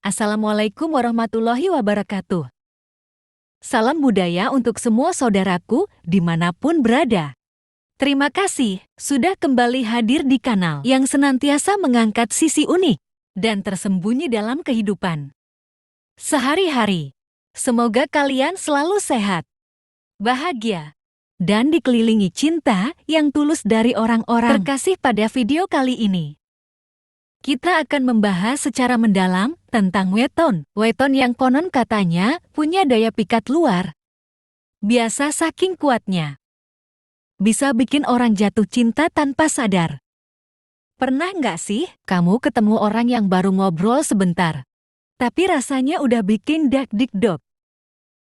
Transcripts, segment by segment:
Assalamualaikum warahmatullahi wabarakatuh. Salam budaya untuk semua saudaraku dimanapun berada. Terima kasih sudah kembali hadir di kanal yang senantiasa mengangkat sisi unik dan tersembunyi dalam kehidupan sehari-hari. Semoga kalian selalu sehat, bahagia, dan dikelilingi cinta yang tulus dari orang-orang terkasih. Pada video kali ini, kita akan membahas secara mendalam tentang weton. Weton yang konon katanya punya daya pikat luar biasa, saking kuatnya bisa bikin orang jatuh cinta tanpa sadar. Pernah nggak sih kamu ketemu orang yang baru ngobrol sebentar, tapi rasanya udah bikin dak-dik-dok?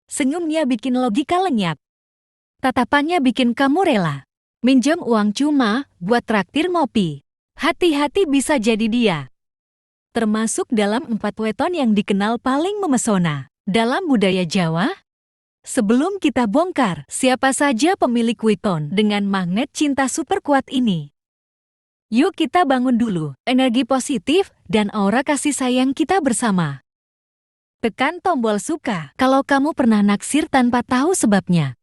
Senyumnya bikin logika lenyap. Tatapannya bikin kamu rela minjem uang cuma buat traktir ngopi. Hati-hati, bisa jadi dia termasuk dalam 4 weton yang dikenal paling memesona dalam budaya Jawa. Sebelum kita bongkar siapa saja pemilik weton dengan magnet cinta super kuat ini, yuk kita bangun dulu energi positif dan aura kasih sayang kita bersama. Tekan tombol suka kalau kamu pernah naksir tanpa tahu sebabnya.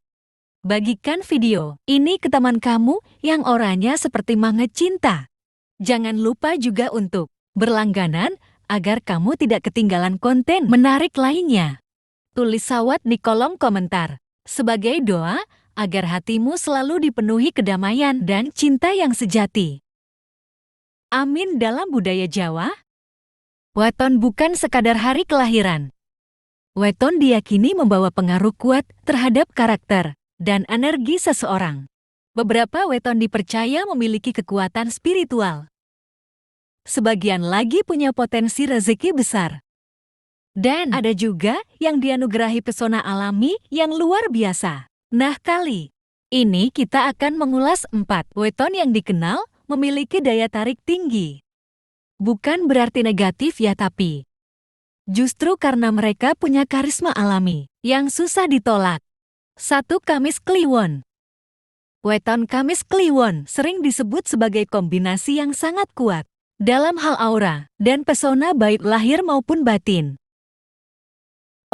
Bagikan video ini ke teman kamu yang orangnya seperti magnet cinta. Jangan lupa juga untuk berlangganan agar kamu tidak ketinggalan konten menarik lainnya. Tulis sawat di kolom komentar sebagai doa agar hatimu selalu dipenuhi kedamaian dan cinta yang sejati. Amin. Dalam budaya Jawa, weton bukan sekadar hari kelahiran. Weton diyakini membawa pengaruh kuat terhadap karakter dan energi seseorang. Beberapa weton dipercaya memiliki kekuatan spiritual. Sebagian lagi punya potensi rezeki besar. Dan ada juga yang dianugerahi pesona alami yang luar biasa. Nah, kali ini kita akan mengulas 4 weton yang dikenal memiliki daya tarik tinggi. Bukan berarti negatif ya, tapi justru karena mereka punya karisma alami yang susah ditolak. 1. Kamis Kliwon. Weton Kamis Kliwon sering disebut sebagai kombinasi yang sangat kuat dalam hal aura dan pesona baik lahir maupun batin.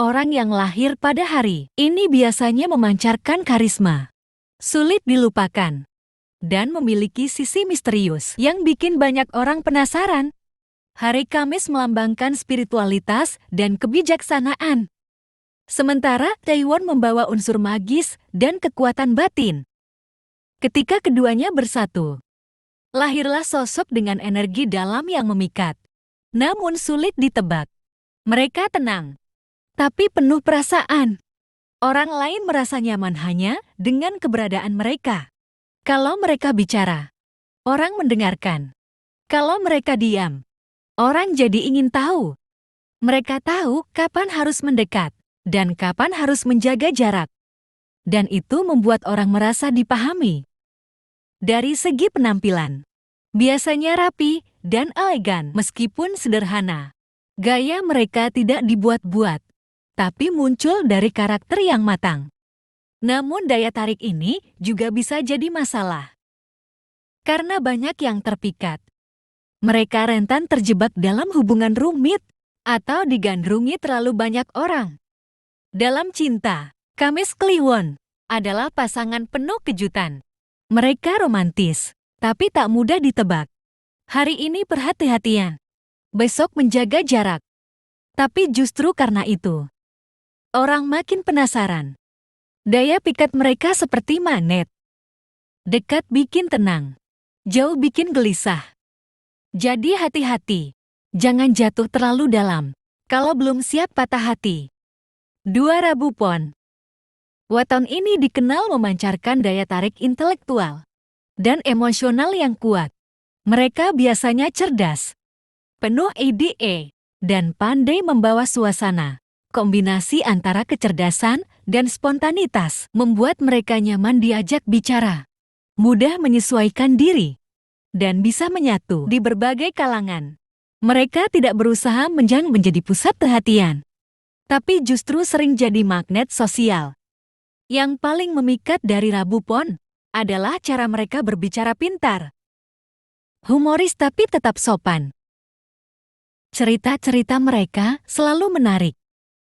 Orang yang lahir pada hari ini biasanya memancarkan karisma sulit dilupakan dan memiliki sisi misterius yang bikin banyak orang penasaran. Hari Kamis melambangkan spiritualitas dan kebijaksanaan, sementara Kliwon membawa unsur magis dan kekuatan batin. Ketika keduanya bersatu, lahirlah sosok dengan energi dalam yang memikat, namun sulit ditebak. Mereka tenang, tapi penuh perasaan. Orang lain merasa nyaman hanya dengan keberadaan mereka. Kalau mereka bicara, orang mendengarkan. Kalau mereka diam, orang jadi ingin tahu. Mereka tahu kapan harus mendekat dan kapan harus menjaga jarak. Dan itu membuat orang merasa dipahami. Dari segi penampilan, biasanya rapi dan elegan meskipun sederhana. Gaya mereka tidak dibuat-buat, tapi muncul dari karakter yang matang. Namun daya tarik ini juga bisa jadi masalah. Karena banyak yang terpikat. Mereka rentan terjebak dalam hubungan rumit atau digandrungi terlalu banyak orang. Dalam cinta, Kamis Kliwon adalah pasangan penuh kejutan. Mereka romantis, tapi tak mudah ditebak. Hari ini perhati-hatian, besok menjaga jarak. Tapi justru karena itu, orang makin penasaran. Daya pikat mereka seperti magnet. Dekat bikin tenang, jauh bikin gelisah. Jadi hati-hati, jangan jatuh terlalu dalam kalau belum siap patah hati. 2. Rabu Pon. Weton ini dikenal memancarkan daya tarik intelektual dan emosional yang kuat. Mereka biasanya cerdas, penuh ide, dan pandai membawa suasana. Kombinasi antara kecerdasan dan spontanitas membuat mereka nyaman diajak bicara, mudah menyesuaikan diri, dan bisa menyatu di berbagai kalangan. Mereka tidak berusaha menjadi pusat perhatian, tapi justru sering jadi magnet sosial. Yang paling memikat dari Rabu Pon adalah cara mereka berbicara pintar. Humoris tapi tetap sopan. Cerita-cerita mereka selalu menarik.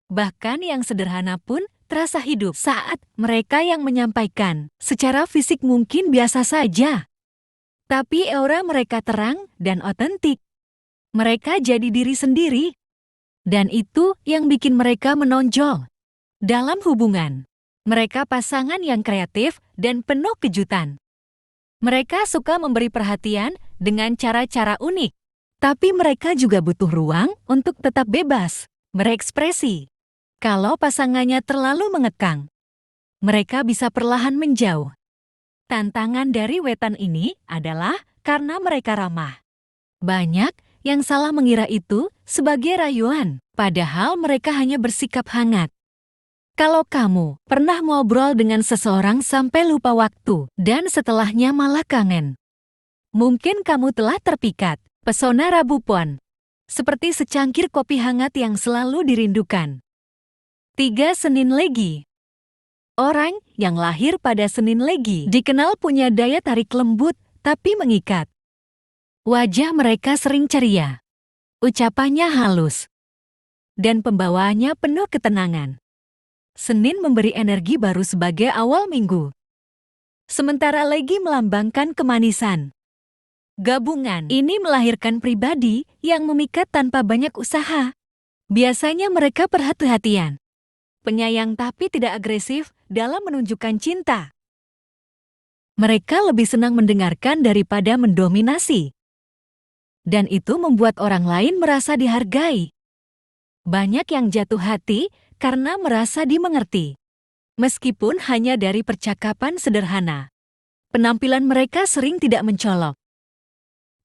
Bahkan yang sederhana pun terasa hidup saat mereka yang menyampaikan. Secara fisik mungkin biasa saja, tapi aura mereka terang dan otentik. Mereka jadi diri sendiri. Dan itu yang bikin mereka menonjol. Dalam hubungan, mereka pasangan yang kreatif dan penuh kejutan. Mereka suka memberi perhatian dengan cara-cara unik. Tapi mereka juga butuh ruang untuk tetap bebas berekspresi. Kalau pasangannya terlalu mengekang, mereka bisa perlahan menjauh. Tantangan dari wetan ini adalah karena mereka ramah. Banyak yang salah mengira itu sebagai rayuan, padahal mereka hanya bersikap hangat. Kalau kamu pernah ngobrol dengan seseorang sampai lupa waktu dan setelahnya malah kangen, mungkin kamu telah terpikat pesona Rabu Pon, seperti secangkir kopi hangat yang selalu dirindukan. 3. Senin Legi. Orang yang lahir pada Senin Legi dikenal punya daya tarik lembut tapi mengikat. Wajah mereka sering ceria, ucapannya halus, dan pembawaannya penuh ketenangan. Senin memberi energi baru sebagai awal minggu, sementara Legi melambangkan kemanisan. Gabungan ini melahirkan pribadi yang memikat tanpa banyak usaha. Biasanya mereka perhatian, penyayang tapi tidak agresif dalam menunjukkan cinta. Mereka lebih senang mendengarkan daripada mendominasi. Dan itu membuat orang lain merasa dihargai. Banyak yang jatuh hati karena merasa dimengerti. Meskipun hanya dari percakapan sederhana. Penampilan mereka sering tidak mencolok.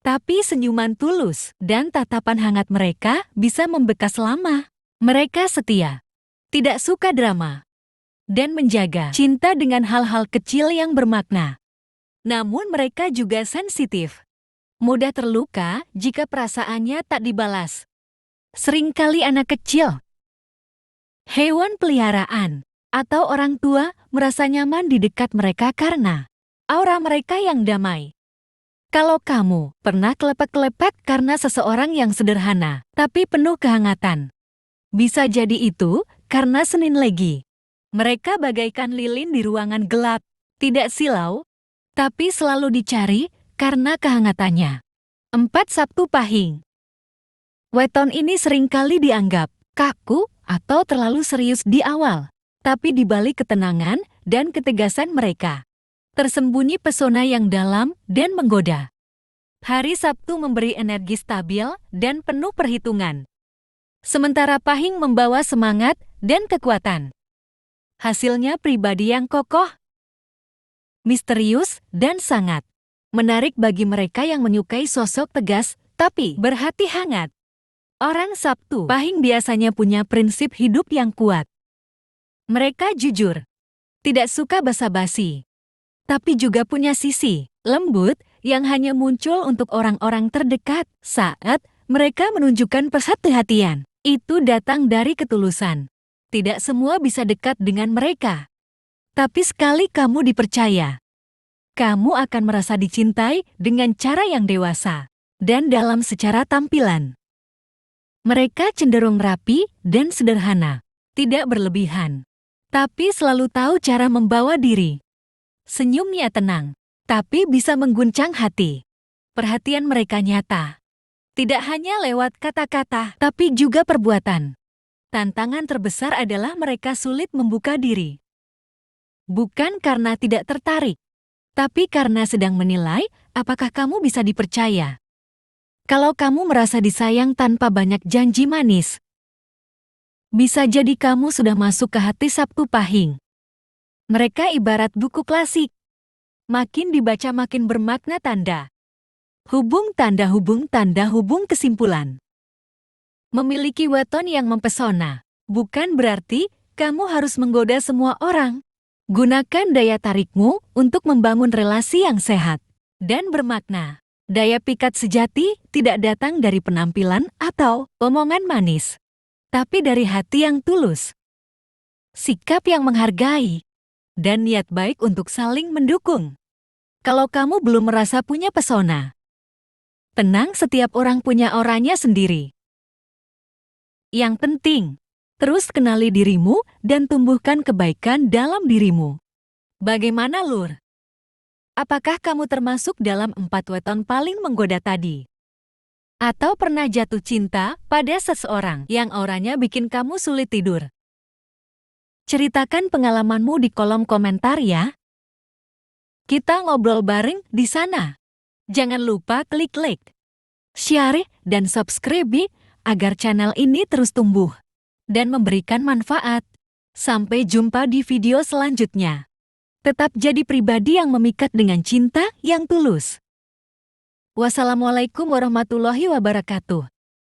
Tapi senyuman tulus dan tatapan hangat mereka bisa membekas lama. Mereka setia, tidak suka drama, dan menjaga cinta dengan hal-hal kecil yang bermakna. Namun mereka juga sensitif. Mudah terluka jika perasaannya tak dibalas. Seringkali anak kecil, hewan peliharaan, atau orang tua merasa nyaman di dekat mereka karena aura mereka yang damai. Kalau kamu pernah kelepek-kelepek karena seseorang yang sederhana, tapi penuh kehangatan, bisa jadi itu karena Senin Legi. Mereka bagaikan lilin di ruangan gelap, tidak silau, tapi selalu dicari karena kehangatannya. 4. Sabtu Pahing. Weton ini seringkali dianggap kaku atau terlalu serius di awal, tapi di balik ketenangan dan ketegasan mereka, tersembunyi pesona yang dalam dan menggoda. Hari Sabtu memberi energi stabil dan penuh perhitungan. Sementara Pahing membawa semangat dan kekuatan. Hasilnya pribadi yang kokoh, misterius, dan sangat menarik bagi mereka yang menyukai sosok tegas tapi berhati hangat. Orang Sabtu Pahing biasanya punya prinsip hidup yang kuat. Mereka jujur, tidak suka basa-basi, tapi juga punya sisi lembut yang hanya muncul untuk orang-orang terdekat. Saat mereka menunjukkan perhatian, itu datang dari ketulusan. Tidak semua bisa dekat dengan mereka. Tapi sekali kamu dipercaya, kamu akan merasa dicintai dengan cara yang dewasa dan dalam secara tampilan. Mereka cenderung rapi dan sederhana, tidak berlebihan, tapi selalu tahu cara membawa diri. Senyumnya tenang, tapi bisa mengguncang hati. Perhatian mereka nyata, tidak hanya lewat kata-kata, tapi juga perbuatan. Tantangan terbesar adalah mereka sulit membuka diri. Bukan karena tidak tertarik, tapi karena sedang menilai apakah kamu bisa dipercaya. Kalau kamu merasa disayang tanpa banyak janji manis, bisa jadi kamu sudah masuk ke hati Sabtu Pahing. Mereka ibarat buku klasik. Makin dibaca makin bermakna tanda. Hubung tanda hubung tanda hubung kesimpulan. Memiliki weton yang mempesona bukan berarti kamu harus menggoda semua orang. Gunakan daya tarikmu untuk membangun relasi yang sehat dan bermakna. Daya pikat sejati tidak datang dari penampilan atau omongan manis, tapi dari hati yang tulus, sikap yang menghargai, dan niat baik untuk saling mendukung. Kalau kamu belum merasa punya pesona, tenang, setiap orang punya auranya sendiri. Yang penting, terus kenali dirimu dan tumbuhkan kebaikan dalam dirimu. Bagaimana, Lur? Apakah kamu termasuk dalam 4 weton paling menggoda tadi? Atau pernah jatuh cinta pada seseorang yang auranya bikin kamu sulit tidur? Ceritakan pengalamanmu di kolom komentar ya. Kita ngobrol bareng di sana. Jangan lupa klik like, share, dan subscribe agar channel ini terus tumbuh dan memberikan manfaat. Sampai jumpa di video selanjutnya. Tetap jadi pribadi yang memikat dengan cinta yang tulus. Wassalamualaikum warahmatullahi wabarakatuh.